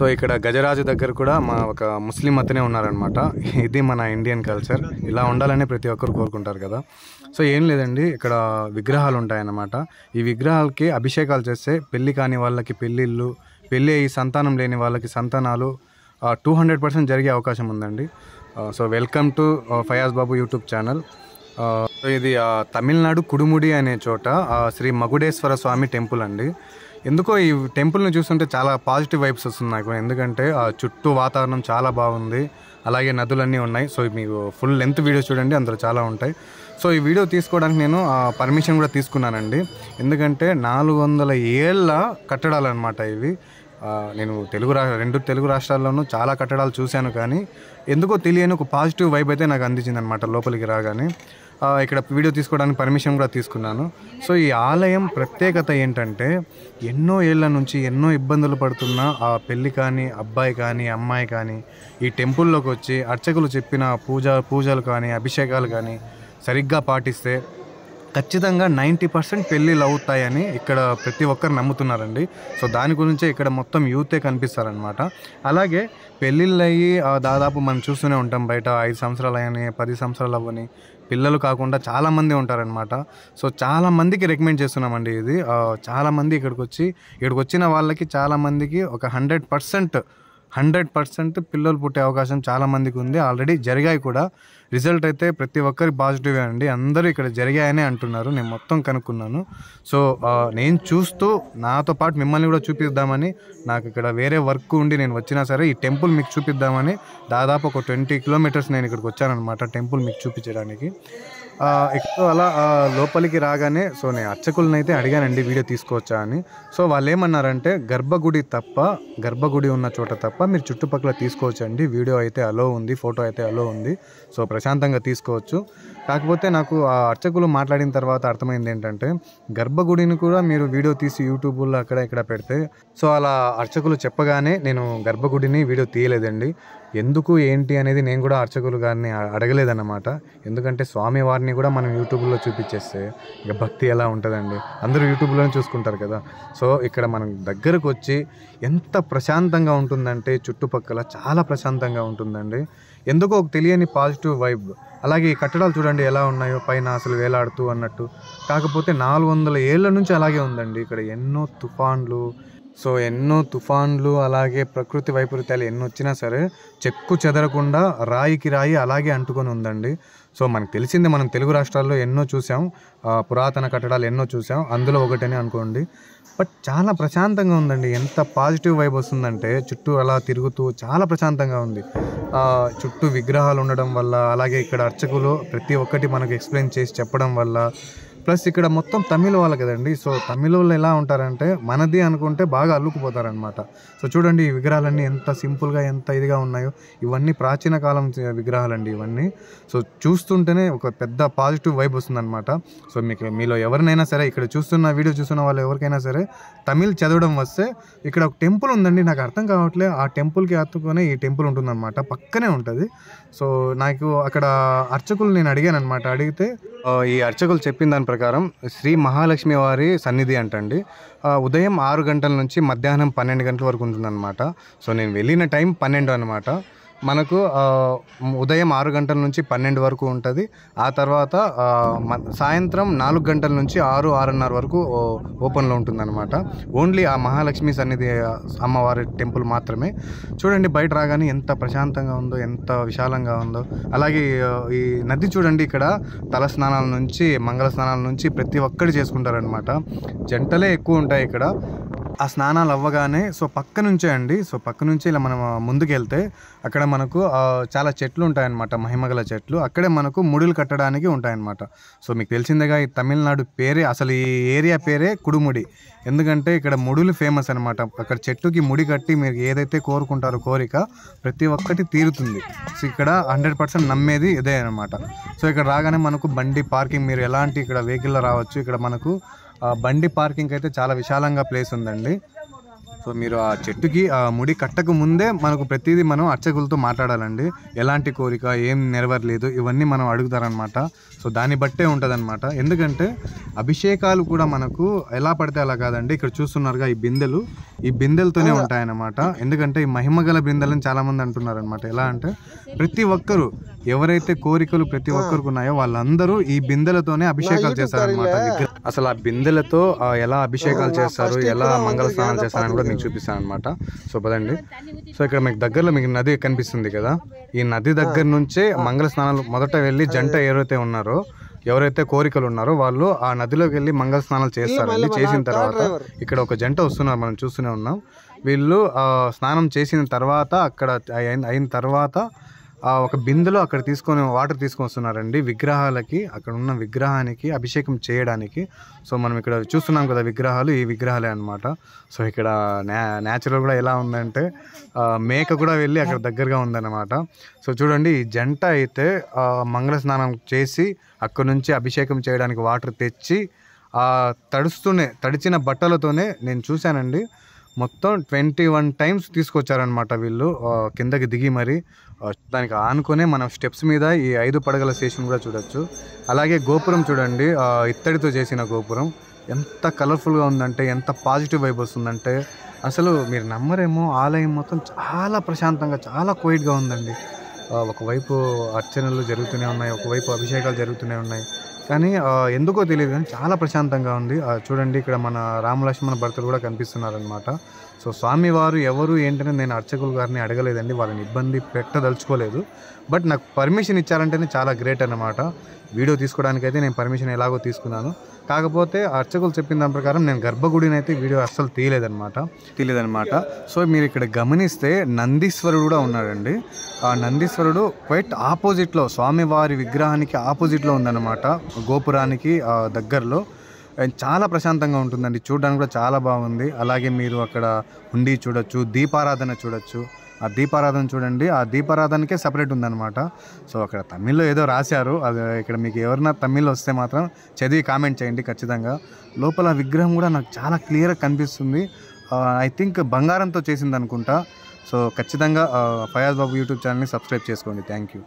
So ఇక్కడ గజరాజు దగ్గర కూడా మా ఒక ముస్లిం అతనే ఉన్నారనమాట. ఇది మన ఇండియన్ కల్చర్, ఇలా ఉండాలని ప్రతి ఒక్కరు కోరుకుంటారు కదా. సో ఏం లేదండి, ఇక్కడ విగ్రహాలు ఉంటాయన్నమాట. ఈ విగ్రహాలకి అభిషేకాలు చేస్తే పెళ్ళి కాని వాళ్ళకి పెళ్ళిళ్ళు, పెళ్ళి అయ్యి సంతానం లేని వాళ్ళకి సంతానాలు 200% జరిగే అవకాశం ఉందండి. So welcome to Fayaz Babu YouTube channel. ఇది తమిళనాడు కుడుముడి అనే చోట శ్రీ మగుడేశ్వర స్వామి టెంపుల్ అండి. ఎందుకో ఈ టెంపుల్ని చూస్తుంటే చాలా పాజిటివ్ వైబ్స్ వస్తుంది నాకు. ఎందుకంటే చుట్టూ వాతావరణం చాలా బాగుంది, అలాగే నదులన్నీ ఉన్నాయి. సో మీకు ఫుల్ లెంత్ వీడియో చూడండి, అందులో చాలా ఉంటాయి. సో ఈ వీడియో తీసుకోవడానికి నేను పర్మిషన్ కూడా తీసుకున్నానండి. ఎందుకంటే 400 ఏళ్ళ కట్టడాలు అనమాట ఇవి. నేను రెండు తెలుగు రాష్ట్రాల్లోనూ చాలా కట్టడాలు చూశాను, కానీ ఎందుకో తెలియని ఒక పాజిటివ్ వైబ్ అయితే నాకు అందించింది అనమాట లోపలికి రాగానే. ఇక్కడ వీడియో తీసుకోవడానికి పర్మిషన్ కూడా తీసుకున్నాను. సో ఈ ఆలయం ప్రత్యేకత ఏంటంటే, ఎన్నో ఏళ్ళ నుంచి ఎన్నో ఇబ్బందులు పడుతున్న ఆ పెళ్ళి కానీ అబ్బాయి కానీ అమ్మాయి కానీ ఈ టెంపుల్లోకి వచ్చి అర్చకులు చెప్పిన పూజలు కానీ అభిషేకాలు కానీ సరిగ్గా పాటిస్తే ఖచ్చితంగా 90% పెళ్ళిళ్ళు అవుతాయని ఇక్కడ ప్రతి ఒక్కరు నమ్ముతున్నారండి. సో దాని గురించే ఇక్కడ మొత్తం యూతే కనిపిస్తారనమాట. అలాగే పెళ్ళిళ్ళు అయ్యి దాదాపు మనం చూస్తూనే ఉంటాం, బయట 5 సంవత్సరాలు అయ్యని 10 సంవత్సరాలు అవ్వని పిల్లలు కాకుండా చాలామంది ఉంటారనమాట. సో చాలామందికి రికమెండ్ చేస్తున్నామండి ఇది. చాలామంది ఇక్కడికి వచ్చిన వాళ్ళకి చాలామందికి ఒక 100% పిల్లలు పుట్టే అవకాశం చాలామందికి ఉంది. ఆల్రెడీ జరిగాయి కూడా. రిజల్ట్ అయితే ప్రతి ఒక్కరికి పాజిటివ్ అండి. అందరూ ఇక్కడ జరిగాయనే అంటున్నారు. నేను మొత్తం కనుక్కున్నాను. సో నేను చూస్తూ నాతో పాటు మిమ్మల్ని కూడా చూపిద్దామని, నాకు ఇక్కడ వేరే వర్క్ ఉండి నేను వచ్చినా సరే ఈ టెంపుల్ మీకు చూపిద్దామని దాదాపు ఒక 20 కిలోమీటర్స్ నేను ఇక్కడికి వచ్చానమాట టెంపుల్ మీకు చూపించడానికి. అలా లోపలికి రాగానే సో నేను అర్చకులను అయితే అడిగానండి వీడియో తీసుకోవచ్చా అని. సో వాళ్ళు ఏమన్నారంటే, గర్భగుడి ఉన్న చోట తప్ప మీరు చుట్టుపక్కల తీసుకోవచ్చండి, వీడియో అయితే అలో ఉంది, ఫోటో అయితే అలో ఉంది, సో ప్రశాంతంగా తీసుకోవచ్చు. కాకపోతే నాకు ఆ అర్చకులు మాట్లాడిన తర్వాత అర్థమైంది ఏంటంటే, గర్భగుడిని కూడా మీరు వీడియో తీసి యూట్యూబ్లో అక్కడ ఇక్కడ పెడితే, సో అలా అర్చకులు చెప్పగానే నేను గర్భగుడిని వీడియో తీయలేదండి. ఎందుకు ఏంటి అనేది నేను కూడా అర్చకులు గారిని అడగలేదన్నమాట. ఎందుకంటే స్వామివారిని కూడా మనం యూట్యూబ్లో చూపించేస్తే ఇక భక్తి ఎలా ఉంటుందండి, అందరూ యూట్యూబ్లోనే చూసుకుంటారు కదా. సో ఇక్కడ మనం దగ్గరకు వచ్చి ఎంత ప్రశాంతంగా ఉంటుందంటే, చుట్టుపక్కల చాలా ప్రశాంతంగా ఉంటుందండి. ఎందుకో ఒక తెలియని పాజిటివ్ వైబ్. అలాగే ఈ కట్టడాలు చూడండి ఎలా ఉన్నాయో, పైన అసలు వేలాడుతూ అన్నట్టు. కాకపోతే 400 ఏళ్ళ నుంచి అలాగే ఉందండి. ఇక్కడ ఎన్నో తుఫాన్లు అలాగే ప్రకృతి వైపరీత్యాలు ఎన్ని వచ్చినా సరే చెక్కు చెదరకుండా రాయికి రాయి అలాగే అంటుకొని ఉందండి. సో మనకు తెలిసిందే, మనం తెలుగు రాష్ట్రాల్లో ఎన్నో చూసాం, పురాతన కట్టడాలు ఎన్నో చూసాం, అందులో ఒకటని అనుకోండి. బట్ చాలా ప్రశాంతంగా ఉందండి. ఎంత పాజిటివ్ వైబ్ వస్తుందంటే, చుట్టూ అలా తిరుగుతూ చాలా ప్రశాంతంగా ఉంది. చుట్టూ విగ్రహాలు ఉండడం వల్ల, అలాగే ఇక్కడ అర్చకులు ప్రతి ఒక్కటి మనకు ఎక్స్ప్లెయిన్ చేసి చెప్పడం వల్ల, ప్లస్ ఇక్కడ మొత్తం తమిళ వాళ్ళు కదండి. సో తమిళ వాళ్ళు ఎలా ఉంటారంటే, మనది అనుకుంటే బాగా అల్లుకుపోతారనమాట. సో చూడండి ఈ విగ్రహాలన్నీ ఎంత సింపుల్గా ఎంత ఇదిగా ఉన్నాయో. ఇవన్నీ ప్రాచీన కాలం విగ్రహాలండి ఇవన్నీ. సో చూస్తుంటేనే ఒక పెద్ద పాజిటివ్ వైబ్ వస్తుందన్నమాట. సో మీలో ఎవరినైనా సరే, ఇక్కడ వీడియో చూస్తున్న వాళ్ళు ఎవరికైనా సరే తమిళ్ చదవడం వస్తే, ఇక్కడ ఒక టెంపుల్ ఉందండి, నాకు అర్థం కావట్లేదు. ఆ టెంపుల్కి హత్తుకొని ఈ టెంపుల్ ఉంటుందన్నమాట, పక్కనే ఉంటుంది. సో నాకు అక్కడ అర్చకులు నేను అడిగాను అనమాట. అడిగితే ఈ అర్చకులు చెప్పిన దాని ప్రకారం శ్రీ మహాలక్ష్మి వారి సన్నిధి అంటండి. ఉదయం 6 గంటల నుంచి మధ్యాహ్నం 12 గంటల వరకు ఉంటుందన్నమాట. సో నేను వెళ్ళిన టైం 12 అనమాట. మనకు ఉదయం 6 గంటల నుంచి 12 వరకు ఉంటుంది. ఆ తర్వాత సాయంత్రం 4 గంటల నుంచి 6-6:30 వరకు ఓపెన్లో ఉంటుందన్నమాట. ఓన్లీ ఆ మహాలక్ష్మి సన్నిధి అమ్మవారి టెంపుల్ మాత్రమే. చూడండి బయట రాగానే ఎంత ప్రశాంతంగా ఉందో, ఎంత విశాలంగా ఉందో. అలాగే ఈ నది చూడండి, ఇక్కడ తల స్నానాల నుంచి మంగళ స్నానాల నుంచి ప్రతి ఒక్కటి చేసుకుంటారనమాట. జంటలే ఎక్కువ ఉంటాయి ఇక్కడ. ఆ స్నానాలు అవ్వగానే సో పక్క నుంచి ఇలా మనం ముందుకు వెళ్తే అక్కడ మనకు చాలా చెట్లు ఉంటాయన్నమాట, మహిమగల చెట్లు. అక్కడే మనకు ముడులు కట్టడానికి ఉంటాయన్నమాట. సో మీకు తెలిసిందేగా, ఈ తమిళనాడు పేరే, అసలు ఈ ఏరియా పేరే కుడుముడి. ఎందుకంటే ఇక్కడ ముడులు ఫేమస్ అనమాట. అక్కడ చెట్టుకి ముడి కట్టి మీరు ఏదైతే కోరుకుంటారో కోరిక ప్రతి ఒక్కటి తీరుతుంది. సో ఇక్కడ 100% నమ్మేది ఇదే అనమాట. సో ఇక్కడ రాగానే మనకు బండి పార్కింగ్, మీరు ఎలాంటి ఇక్కడ వెహికల్లో రావచ్చు. ఇక్కడ మనకు బండి పార్కింగ్ అయితే చాలా విశాలంగా ప్లేస్ ఉందండి. సో మీరు ఆ చెట్టుకి ఆ ముడి కట్టక ముందే మనకు ప్రతిదీ మనం అర్చకులతో మాట్లాడాలండి. ఎలాంటి కోరిక ఏం నెరవేరలేదు ఇవన్నీ మనం అడుగుతారనమాట. సో దాన్ని బట్టే ఉంటుందన్నమాట. ఎందుకంటే అభిషేకాలు కూడా మనకు ఎలా పడితే అలా కాదండి. ఇక్కడ చూస్తున్నారుగా ఈ బిందెలతోనే ఉంటాయన్నమాట. ఎందుకంటే ఈ మహిమగల బిందెలని చాలామంది అంటున్నారనమాట. ఎలా అంటే ప్రతి ఒక్కరు ఎవరైతే కోరికలు ప్రతి ఒక్కరికి ఉన్నాయో వాళ్ళందరూ ఈ బిందెలతోనే అభిషేకాలు చేస్తారనమాట. అసలు ఆ బిందెలతో ఎలా అభిషేకాలు చేస్తారు, ఎలా మంగళ స్నానాలు చేస్తారని కూడా మీకు చూపిస్తాను అనమాట. సో పదండి. సో ఇక్కడ మీకు దగ్గరలో మీకు నది కనిపిస్తుంది కదా, ఈ నది దగ్గర నుంచే మంగళ స్నానాలు మొదట వెళ్ళి జంట ఎవరైతే కోరికలు ఉన్నారో వాళ్ళు ఆ నదిలోకి వెళ్ళి మంగళ స్నానాలు చేస్తారండి. చేసిన తర్వాత ఇక్కడ ఒక జంట వస్తున్నారు, మనం చూస్తూనే ఉన్నాం. వీళ్ళు స్నానం చేసిన తర్వాత అక్కడ అయిన తర్వాత ఒక బిందెలో అక్కడ వాటర్ తీసుకొని వస్తున్నారండి విగ్రహాలకి. అక్కడ ఉన్న విగ్రహానికి అభిషేకం చేయడానికి. సో మనం ఇక్కడ చూస్తున్నాం కదా విగ్రహాలు, ఈ విగ్రహాలే అనమాట. సో ఇక్కడ న్యాచురల్ కూడా ఎలా ఉందంటే మేక కూడా వెళ్ళి అక్కడ దగ్గరగా ఉందన్నమాట. సో చూడండి ఈ జంట అయితే మంగళ స్నానం చేసి అక్కడ నుంచి అభిషేకం చేయడానికి వాటర్ తెచ్చి తడిచిన బట్టలతోనే నేను చూశానండి. మొత్తం 21 టైమ్స్ తీసుకొచ్చారనమాట వీళ్ళు కిందకి దిగి. మరి దానికి ఆనుకునే మనం స్టెప్స్ మీద ఈ 5 పడగల స్టేషన్ కూడా చూడొచ్చు. అలాగే గోపురం చూడండి, ఇత్తడితో చేసిన గోపురం ఎంత కలర్ఫుల్గా ఉందంటే, ఎంత పాజిటివ్ వైబ్ వస్తుందంటే అసలు మీరు నమ్మరేమో. ఆలయం మొత్తం చాలా ప్రశాంతంగా చాలా క్వైట్గా ఉందండి. ఒకవైపు అర్చనలు జరుగుతూనే ఉన్నాయి, ఒకవైపు అభిషేకాలు జరుగుతూనే ఉన్నాయి. కానీ ఎందుకో తెలియదు కానీ చాలా ప్రశాంతంగా ఉంది. చూడండి ఇక్కడ మన రామలక్ష్మణ భర్తలు కూడా కనిపిస్తున్నారనమాట. సో స్వామివారు ఎవరు ఏంటనే నేను అర్చకులు గారిని అడగలేదండి, వాళ్ళని ఇబ్బంది పెట్టదలుచుకోలేదు. బట్ నాకు పర్మిషన్ ఇచ్చారంటేనే చాలా గ్రేట్ అన్నమాట. వీడియో తీసుకోవడానికి అయితే నేను పర్మిషన్ ఎలాగో తీసుకున్నాను. కాకపోతే అర్చకులు చెప్పిన దాని ప్రకారం నేను గర్భగుడిని అయితే వీడియో అస్సలు తీయలేదన్నమాట. సో మీరు ఇక్కడ గమనిస్తే నందీశ్వరుడు కూడా ఉన్నాడండి. ఆ నందీశ్వరుడు క్వైట్ ఆపోజిట్లో, స్వామివారి విగ్రహానికి ఆపోజిట్లో ఉందన్నమాట, గోపురానికి దగ్గరలో. చాలా ప్రశాంతంగా ఉంటుందండి, చూడడానికి కూడా చాలా బాగుంది. అలాగే మీరు అక్కడ హుండీ చూడొచ్చు, దీపారాధన చూడొచ్చు. ఆ దీపారాధన చూడండి, ఆ దీపారాధనకే సపరేట్ ఉందన్నమాట. సో అక్కడ తమిళ్లో ఏదో రాశారు, అది ఇక్కడ మీకు ఎవరైనా తమిళ్ వస్తే మాత్రం చదివి కామెంట్ చేయండి ఖచ్చితంగా. లోపల విగ్రహం కూడా నాకు చాలా క్లియర్గా కనిపిస్తుంది. ఐ థింక్ బంగారంతో చేసింది అనుకుంటా. సో ఖచ్చితంగా ఫయాజ్ బాబు యూట్యూబ్ ఛానల్ని సబ్స్క్రైబ్ చేసుకోండి. Thank you.